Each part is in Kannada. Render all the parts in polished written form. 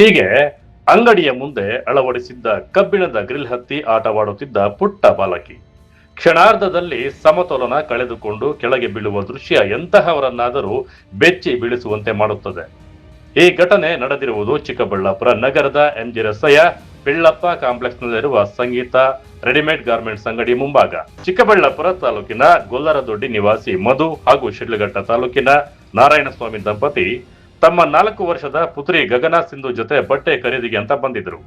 ಹೀಗೆ ಅಂಗಡಿಯ ಮುಂದೆ ಅಳವಡಿಸಿದ್ದ ಕಬ್ಬಿಣದ ಗ್ರಿಲ್ ಹತ್ತಿ ಆಟವಾಡುತ್ತಿದ್ದ ಪುಟ್ಟ ಬಾಲಕಿ ಕ್ಷಣಾರ್ಧದಲ್ಲಿ ಸಮತೋಲನ ಕಳೆದುಕೊಂಡು ಕೆಳಗೆ ಬೀಳುವ ದೃಶ್ಯ ಎಂತಹವರನ್ನಾದರೂ ಬೆಚ್ಚಿ ಬೀಳಿಸುವಂತೆ ಮಾಡುತ್ತದೆ. ಈ ಘಟನೆ ನಡೆದಿರುವುದು ಚಿಕ್ಕಬಳ್ಳಾಪುರ ನಗರದ ಎಂಜಿ ರಸ್ತೆಯ ಪಿಳ್ಳಪ್ಪ ಕಾಂಪ್ಲೆಕ್ಸ್ನಲ್ಲಿರುವ ಸಂಗೀತ ರೆಡಿಮೇಡ್ ಗಾರ್ಮೆಂಟ್ಸ್ ಅಂಗಡಿ ಮುಂಭಾಗ. ಚಿಕ್ಕಬಳ್ಳಾಪುರ ತಾಲೂಕಿನ ಗೊಲ್ಲರದೊಡ್ಡಿ ನಿವಾಸಿ ಮಧು ಹಾಗೂ ಶಿಡ್ಲಘಟ್ಟ ತಾಲೂಕಿನ ನಾರಾಯಣಸ್ವಾಮಿ ದಂಪತಿ ತಮ್ಮ 4 ವರ್ಷದ ಪುತ್ರಿ ಗಗನ ಸಿಂಧು ಜೊತೆ ಬಟ್ಟೆ ಖರೀದಿಗೆ ಅಂತ ಬಂದಿದ್ರು.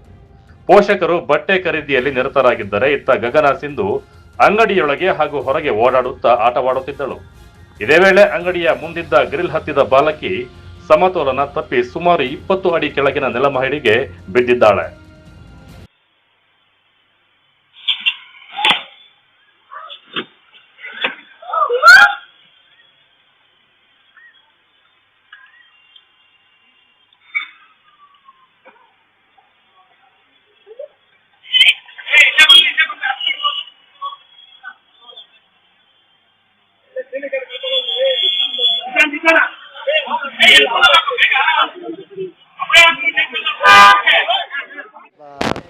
ಪೋಷಕರು ಬಟ್ಟೆ ಖರೀದಿಯಲ್ಲಿ ನಿರತರಾಗಿದ್ದರೆ ಇತ್ತ ಗಗನ ಸಿಂಧು ಅಂಗಡಿಯೊಳಗೆ ಹಾಗೂ ಹೊರಗೆ ಓಡಾಡುತ್ತಾ ಆಟವಾಡುತ್ತಿದ್ದಳು. ಇದೇ ವೇಳೆ ಅಂಗಡಿಯ ಮುಂದಿದ್ದ ಗ್ರಿಲ್ ಹತ್ತಿದ ಬಾಲಕಿ ಸಮತೋಲನ ತಪ್ಪಿ ಸುಮಾರು 20 ಅಡಿ ಕೆಳಗಿನ ನೆಲಮಹಡಿಗೆ ಬಿದ್ದಿದ್ದಾಳೆ.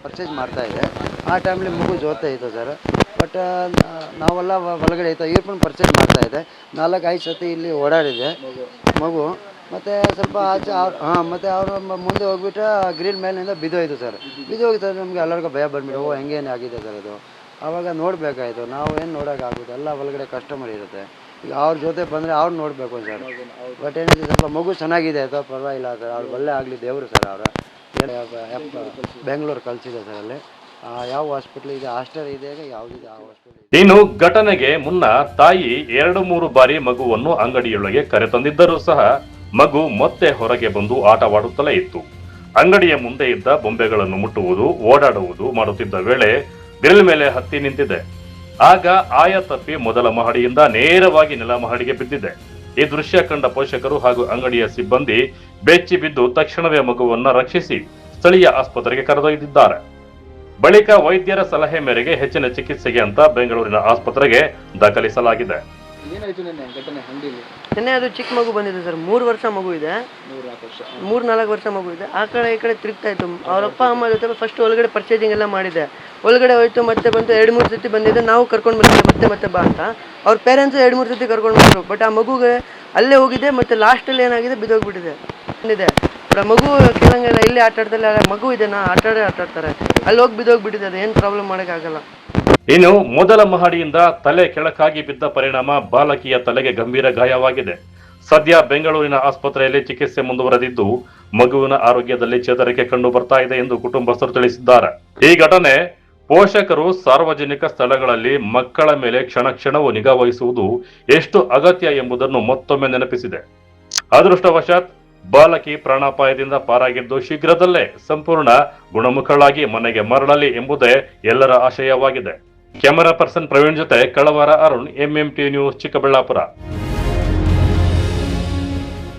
ಪರ್ಚೇಸ್ ಮಾಡ್ತಾ ಇದೆ. ಆ ಟೈಮಲ್ಲಿ ಮಗು ಜೊತೆ ಇತ್ತು ಸರ್. ಬಟ್ ನಾವೆಲ್ಲ ಒಳಗಡೆ ಇತ್ತು. ಇಯರ್ಫೋನ್ ಪರ್ಚೇಸ್ ಮಾಡ್ತಾ ಇದೆ. 4-5 ಸತಿ ಇಲ್ಲಿ ಓಡಾಡಿದೆ ಮಗು. ಮತ್ತು ಸ್ವಲ್ಪ ಆಚೆ ಮತ್ತು ಅವರು ಮುಂದೆ ಹೋಗ್ಬಿಟ್ಟು ಗ್ರಿಲ್ ಮೇಲಿಂದ ಬಿದ್ದೋಯ್ತು ಸರ್. ಬಿದ್ದೋಗಿತ್ತು. ನಮಗೆ ಎಲ್ಲರಿಗೂ ಭಯ ಬಂದ್ಬಿಟ್ಟು ಹೆಂಗೇನು ಆಗಿದೆ ಸರ್ ಅದು. ಆವಾಗ ನೋಡಬೇಕಾಯ್ತು. ನಾವು ಏನು ನೋಡೋಕ್ಕಾಗುತ್ತೆ, ಎಲ್ಲ ಒಳಗಡೆ ಕಸ್ಟಮರ್ ಇರುತ್ತೆ. ಈಗ ಅವ್ರ ಜೊತೆ ಬಂದರೆ ಅವ್ರು ನೋಡಬೇಕು ಸರ್. ಬಟ್ ಏನಿದೆ ಸ್ವಲ್ಪ ಮಗು ಚೆನ್ನಾಗಿದೆ ಆಯಿತು, ಪರವಾಗಿಲ್ಲ ಸರ್. ಅವ್ರು ಒಳ್ಳೆ ಆಗಲಿ ದೇವರು ಸರ್. ಅವರ ಬೆಂಗಳೂರು ಕಳಿಸಿದೆ ಸರ್. ಅಲ್ಲಿ ಯಾವ ಹಾಸ್ಪಿಟ್ಲ್ ಇದೆ, ಹಾಸ್ಟೆಲ್ ಇದೆ, ಯಾವುದಿದೆ ಆ ಹಾಸ್ಪಿಟಲ್. ಇನ್ನು ಘಟನೆಗೆ ಮುನ್ನ ತಾಯಿ 2-3 ಬಾರಿ ಮಗುವನ್ನು ಅಂಗಡಿಯೊಳಗೆ ಕರೆತಂದಿದ್ದರೂ ಸಹ ಮಗು ಮತ್ತೆ ಹೊರಗೆ ಬಂದು ಆಟವಾಡುತ್ತಲೇ ಇತ್ತು. ಅಂಗಡಿಯ ಮುಂದೆ ಇದ್ದ ಬೊಂಬೆಗಳನ್ನು ಮುಟ್ಟುವುದು, ಓಡಾಡುವುದು ಮಾಡುತ್ತಿದ್ದ ವೇಳೆ ಗ್ರಿಲ್ ಮೇಲೆ ಹತ್ತಿ ನಿಂತಿದೆ. ಆಗ ಆಯ ತಪ್ಪಿ ಮೊದಲ ಮಹಡಿಯಿಂದ ನೇರವಾಗಿ ನೆಲಮಹಡಿಗೆ ಬಿದ್ದಿದೆ. ಈ ದೃಶ್ಯ ಕಂಡ ಪೋಷಕರು ಹಾಗೂ ಅಂಗಡಿಯ ಸಿಬ್ಬಂದಿ ಬೆಚ್ಚಿ ಬಿದ್ದು ತಕ್ಷಣವೇ ಮಗುವನ್ನ ರಕ್ಷಿಸಿ ಸ್ಥಳೀಯ ಆಸ್ಪತ್ರೆಗೆ ಕರೆದೊಯ್ದಿದ್ದಾರೆ. ಬಳಿಕ ವೈದ್ಯರ ಸಲಹೆ ಮೇರೆಗೆ ಹೆಚ್ಚಿನ ಚಿಕಿತ್ಸೆಗೆ ಅಂತ ಬೆಂಗಳೂರಿನ ಆಸ್ಪತ್ರೆಗೆ ದಾಖಲಿಸಲಾಗಿದೆ. ನಿನ್ನೆ ಅದು ಚಿಕ್ಕ ಮಗು ಬಂದಿದೆ ಸರ್. 3 ವರ್ಷ ಮಗು ಇದೆ, 3-4 ವರ್ಷ ಮಗು ಇದೆ. ಆ ಕಡೆ ಈ ಕಡೆ ತಿರುಗ್ತಾ ಇತ್ತು. ಅವ್ರ ಅಪ್ಪ ಅಮ್ಮ ಜೊತೆ ಫಸ್ಟ್ ಒಳಗಡೆ ಪರ್ಚೇಸಿಂಗ್ ಎಲ್ಲ ಮಾಡಿದೆ. ಒಳಗಡೆ ಹೋಯ್ತು, ಮತ್ತೆ ಬಂತು. 2-3 ಸತಿ ಬಂದಿದೆ. ನಾವು ಕರ್ಕೊಂಡು ಬಂದಿದ್ದೆ ಮತ್ತೆ ಬಾ ಅಂತ. ಅವ್ರ ಪೇರೆಂಟ್ಸು 2-3 ಸತಿ ಕರ್ಕೊಂಡು ಬಂದರು. ಬಟ್ ಆ ಮಗುಗೆ ಅಲ್ಲೇ ಹೋಗಿದೆ. ಮತ್ತು ಲಾಸ್ಟಲ್ಲಿ ಏನಾಗಿದೆ, ಬಿದ್ದೋಗ್ಬಿಟ್ಟಿದೆ. ಬಂದಿದೆ ಮಗು ಕೇಳಂಗಿಲ್ಲ. ಇಲ್ಲಿ ಆಟಾಡ್ತಲ್ಲ, ಮಗು ಇದೆನಾ ಆಟಾಡ್ತಾರೆ. ಅಲ್ಲಿ ಹೋಗಿ ಬಿದ್ದೋಗ್ಬಿಟ್ಟಿದೆ. ಅದು ಏನು ಪ್ರಾಬ್ಲಮ್ ಮಾಡೋಕ್ಕಾಗಲ್ಲ. ಇನ್ನು ಮೊದಲ ಮಹಡಿಯಿಂದ ತಲೆ ಕೆಳಕಾಗಿ ಬಿದ್ದ ಪರಿಣಾಮ ಬಾಲಕಿಯ ತಲೆಗೆ ಗಂಭೀರ ಗಾಯವಾಗಿದೆ. ಸದ್ಯ ಬೆಂಗಳೂರಿನ ಆಸ್ಪತ್ರೆಯಲ್ಲಿ ಚಿಕಿತ್ಸೆ ಮುಂದುವರೆದಿದ್ದು ಮಗುವಿನ ಆರೋಗ್ಯದಲ್ಲಿ ಚೇತರಿಕೆ ಕಂಡು ಬರ್ತಾ ಇದೆ ಎಂದು ಕುಟುಂಬಸ್ಥರು ತಿಳಿಸಿದ್ದಾರೆ. ಈ ಘಟನೆ ಪೋಷಕರು ಸಾರ್ವಜನಿಕ ಸ್ಥಳಗಳಲ್ಲಿ ಮಕ್ಕಳ ಮೇಲೆ ಕ್ಷಣ ಕ್ಷಣವೂ ನಿಗಾ ವಹಿಸುವುದು ಎಷ್ಟು ಅಗತ್ಯ ಎಂಬುದನ್ನು ಮತ್ತೊಮ್ಮೆ ನೆನಪಿಸಿದೆ. ಅದೃಷ್ಟವಶಾತ್ ಬಾಲಕಿ ಪ್ರಾಣಾಪಾಯದಿಂದ ಪಾರಾಗಿದ್ದು ಶೀಘ್ರದಲ್ಲೇ ಸಂಪೂರ್ಣ ಗುಣಮುಖಳಾಗಿ ಮನೆಗೆ ಮರಳಲಿ ಎಂಬುದೇ ಎಲ್ಲರ ಆಶಯವಾಗಿದೆ. ಕ್ಯಾಮೆರಾ ಪರ್ಸನ್ ಪ್ರವೀಣ್ ಜೊತೆ ಕಳವಾರ ಅರುಣ್, MMT ನ್ಯೂಸ್, ಚಿಕ್ಕಬಳ್ಳಾಪುರ.